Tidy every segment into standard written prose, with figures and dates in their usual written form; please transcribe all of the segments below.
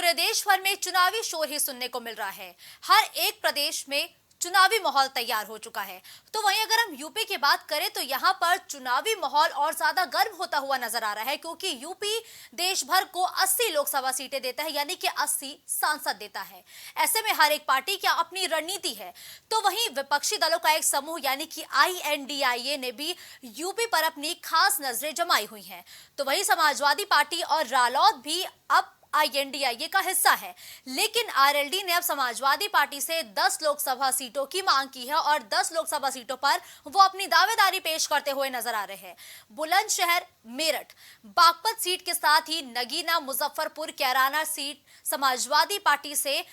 पूरे देश भर में चुनावी शोर ही सुनने को मिल रहा है। हर एक प्रदेश में चुनावी माहौल तैयार हो चुका है। तो वहीं अगर हम यूपी की बात करें तो यहां पर चुनावी माहौल और ज्यादा गर्म होता हुआ नजर आ रहा है, क्योंकि यूपी देश भर को 80 लोकसभा सीटें देता है, यानी कि 80 सांसद देता है। ऐसे में हर एक पार्टी की अपनी रणनीति है। तो वहीं विपक्षी दलों का एक समूह यानी कि INDIA ने भी यूपी पर अपनी खास नजरें जमाई हुई हैं। तो वहीं समाजवादी पार्टी और रालोद भी अब INDIA का हिस्सा है, लेकिन RLD ने अब समाजवादी पार्टी से 10 लोकसभा सीटों की मांग की है और 10 लोकसभा सीटों पर वो अपनी दावेदारी पेश करते हुए नजर आ रहे हैं। बुलंदशहर, मेरठ, बागपत सीट के साथ ही नगीना, मुजफ्फरपुर, कैराना सीट समाजवादी पार्टी से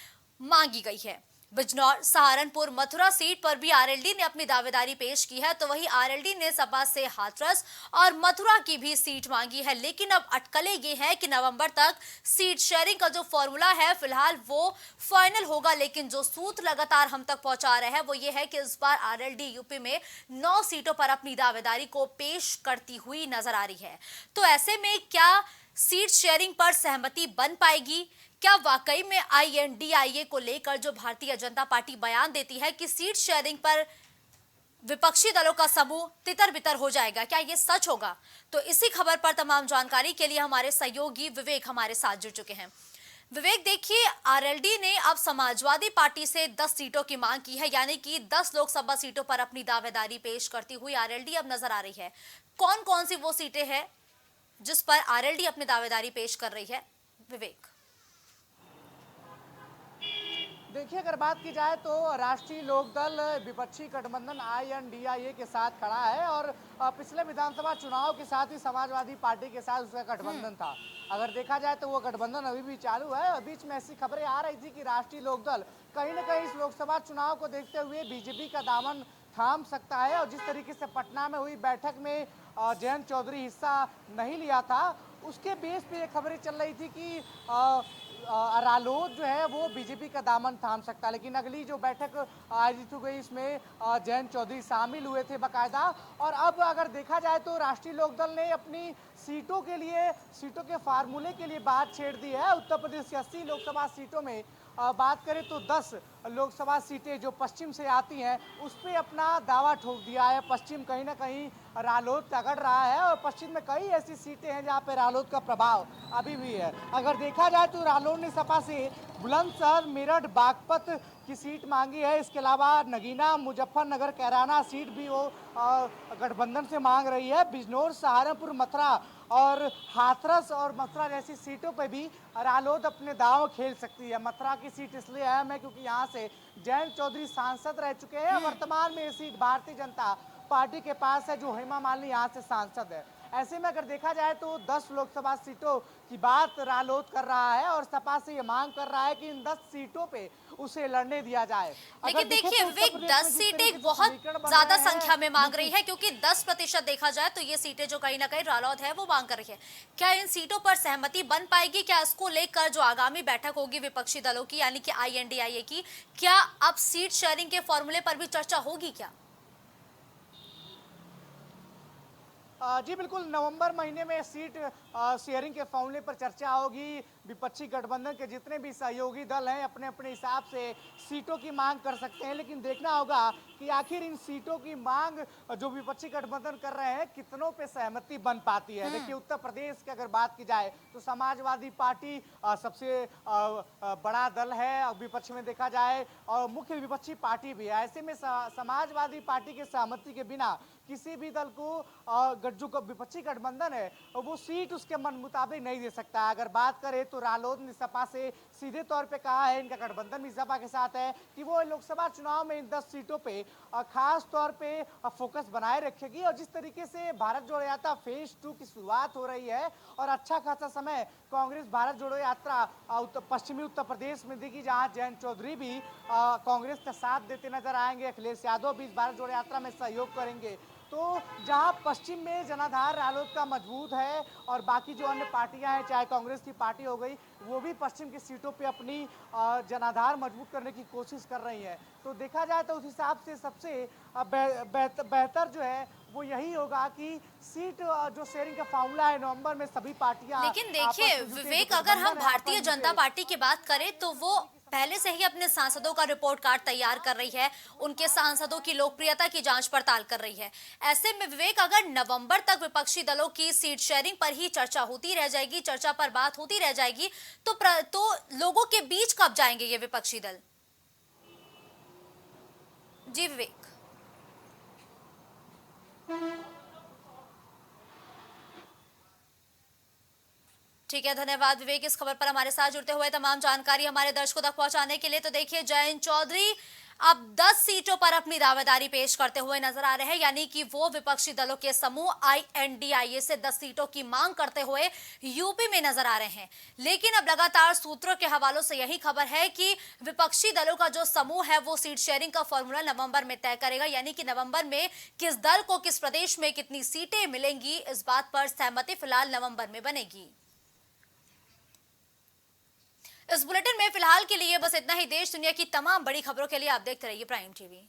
मांगी गई है। बिजनौर, सहारनपुर, मथुरा सीट पर भी RLD ने अपनी दावेदारी पेश की है। तो वहीं RLD ने सपा से हाथरस और मथुरा की भी सीट मांगी है, लेकिन अब अटकलें ये है कि नवंबर तक सीट शेयरिंग का जो फॉर्मूला है फिलहाल वो फाइनल होगा, लेकिन जो सूत्र लगातार हम तक पहुंचा रहे हैं वो ये है कि इस बार RLD यूपी में 9 सीटों पर अपनी दावेदारी को पेश करती हुई नजर आ रही है। तो ऐसे में क्या सीट शेयरिंग पर सहमति बन पाएगी? क्या वाकई में INDIA को लेकर जो भारतीय जनता पार्टी बयान देती है कि सीट शेयरिंग पर विपक्षी दलों का समूह तितर बितर हो जाएगा, क्या ये सच होगा? तो इसी खबर पर तमाम जानकारी के लिए हमारे सहयोगी विवेक हमारे साथ जुड़ चुके हैं। विवेक, देखिए, RLD ने अब समाजवादी पार्टी से 10 सीटों की मांग की है, यानी कि 10 लोकसभा सीटों पर अपनी दावेदारी पेश करती हुई RLD अब नजर आ रही है। कौन कौन सी वो सीटें हैं जिस पर RLD अपनी दावेदारी पेश कर रही है? विवेक, देखिए, अगर बात की जाए तो राष्ट्रीय लोकदल विपक्षी गठबंधन INDIA के साथ खड़ा है और पिछले विधानसभा चुनाव के साथ ही समाजवादी पार्टी के साथ उसका गठबंधन था। अगर देखा जाए तो वो गठबंधन अभी भी चालू है। बीच में ऐसी खबरें आ रही थी कि राष्ट्रीय लोकदल कहीं ना कहीं इस लोकसभा चुनाव को देखते हुए बीजेपी का दामन थाम सकता है, और जिस तरीके से पटना में हुई बैठक में जयंत चौधरी हिस्सा नहीं लिया था, उसके बेस पे ये खबरें चल रही थी कि रालोद जो है वो बीजेपी का दामन थाम सकता है। लेकिन अगली जो बैठक आयोजित हो गई इसमें जयंत चौधरी शामिल हुए थे बाकायदा। और अब अगर देखा जाए तो राष्ट्रीय लोकदल ने अपनी सीटों के फार्मूले के लिए बात छेड़ दी है। उत्तर प्रदेश की 80 लोकसभा सीटों में बात करें तो 10 लोकसभा सीटें जो पश्चिम से आती हैं उस पर अपना दावा ठोक दिया है। पश्चिम कहीं ना कहीं रालोद तगड़ रहा है और पश्चिम में कई ऐसी सीटें हैं जहां पे रालोद का प्रभाव अभी भी है। अगर देखा जाए तो रालोद ने सपा से बुलंदशहर, मेरठ, बागपत की सीट मांगी है। इसके अलावा नगीना, मुजफ्फरनगर, कैराना सीट भी वो गठबंधन से मांग रही है। बिजनौर, सहारनपुर, मथुरा और हाथरस और मथुरा जैसी सीटों पर भी रालोद अपने दांव खेल सकती है। मथुरा की सीट इसलिए अहम है क्योंकि यहाँ से जयंत चौधरी सांसद रह चुके हैं। वर्तमान में ये सीट भारतीय जनता पार्टी के पास है, जो हेमा मालिनी यहाँ से सांसद है। ऐसे में अगर देखा जाए तो 10 लोकसभा सीटों की बात रालोद कर रहा है और सपा से ये मांग कर रहा है कि इन 10 सीटों पे उसे लड़ने दिया जाए। लेकिन देखिए विवेक, 10 सीटें बहुत ज्यादा संख्या में मांग रही है, क्योंकि 10% देखा जाए तो ये सीटें जो कहीं ना कहीं रालोद है वो मांग कर रही है। क्या इन सीटों पर सहमति बन पाएगी? क्या इसको लेकर जो आगामी बैठक होगी विपक्षी दलों की यानी कि INDIA की, क्या अब सीट शेयरिंग के फॉर्मूले पर भी चर्चा होगी क्या? जी बिल्कुल, नवंबर महीने में सीट शेयरिंग के फॉर्मूले पर चर्चा होगी। विपक्षी गठबंधन के जितने भी सहयोगी दल हैं अपने अपने हिसाब से सीटों की मांग कर सकते हैं, लेकिन देखना होगा कि आखिर इन सीटों की मांग जो विपक्षी गठबंधन कर रहे हैं कितनों पे सहमति बन पाती है। देखिए, उत्तर प्रदेश की अगर बात की जाए तो समाजवादी पार्टी सबसे बड़ा दल है विपक्ष में देखा जाए, और मुख्य विपक्षी पार्टी भी है। ऐसे में समाजवादी पार्टी के सहमति के बिना किसी भी दल को जो विपक्षी गठबंधन है वो सीट उसके मन मुताबिक नहीं दे सकता। अगर बात करें तो रालोद ने सपा से सीधे तौर पे कहा है, इनका गठबंधन भी सपा के साथ है, कि वो लोकसभा चुनाव में इन 10 सीटों पे खास तौर पे फोकस बनाए रखेगी। और जिस तरीके से भारत जोड़ो यात्रा फेज 2 की शुरुआत हो रही है और अच्छा खासा समय कांग्रेस भारत जोड़ो यात्रा पश्चिमी उत्तर प्रदेश में देगी, जहाँ जयंत चौधरी भी कांग्रेस का साथ देते नजर आएंगे, अखिलेश यादव भी इस भारत जोड़ो यात्रा में सहयोग करेंगे। तो जहां पश्चिम में जनाधार रालोद का मजबूत है और बाकी जो अन्य पार्टियां हैं, चाहे कांग्रेस की पार्टी हो गई, वो भी पश्चिम की सीटों पे अपनी जनाधार मजबूत करने की कोशिश कर रही है। तो देखा जाए तो उस हिसाब से सबसे बेहतर जो है वो यही होगा कि सीट जो शेयरिंग का फार्मूला है नवंबर में सभी पार्टियां लेकिन देखिए विवेक, अगर हम भारतीय जनता पार्टी की बात करें तो वो पहले से ही अपने सांसदों का रिपोर्ट कार्ड तैयार कर रही है, उनके सांसदों की लोकप्रियता की जांच पड़ताल कर रही है। ऐसे में विवेक, अगर नवंबर तक विपक्षी दलों की सीट शेयरिंग पर ही चर्चा होती रह जाएगी, चर्चा पर बात होती रह जाएगी, तो लोगों के बीच कब जाएंगे ये विपक्षी दल? जी विवेक। ठीक है, धन्यवाद विवेक इस खबर पर हमारे साथ जुड़ते हुए तमाम जानकारी हमारे दर्शकों तक पहुंचाने के लिए। तो देखिए जयंत चौधरी अब 10 सीटों पर अपनी दावेदारी पेश करते हुए नजर आ रहे हैं, यानी कि वो विपक्षी दलों के समूह INDIA से 10 सीटों की मांग करते हुए यूपी में नजर आ रहे हैं। लेकिन अब लगातार सूत्रों के हवालों से यही खबर है कि विपक्षी दलों का जो समूह है वो सीट शेयरिंग का फॉर्मूला नवंबर में तय करेगा, यानी कि नवंबर में किस दल को किस प्रदेश में कितनी सीटें मिलेंगी, इस बात पर सहमति फिलहाल नवंबर में बनेगी। इस बुलेटिन में फिलहाल के लिए बस इतना ही। देश दुनिया की तमाम बड़ी खबरों के लिए आप देखते रहिए प्राइम टीवी।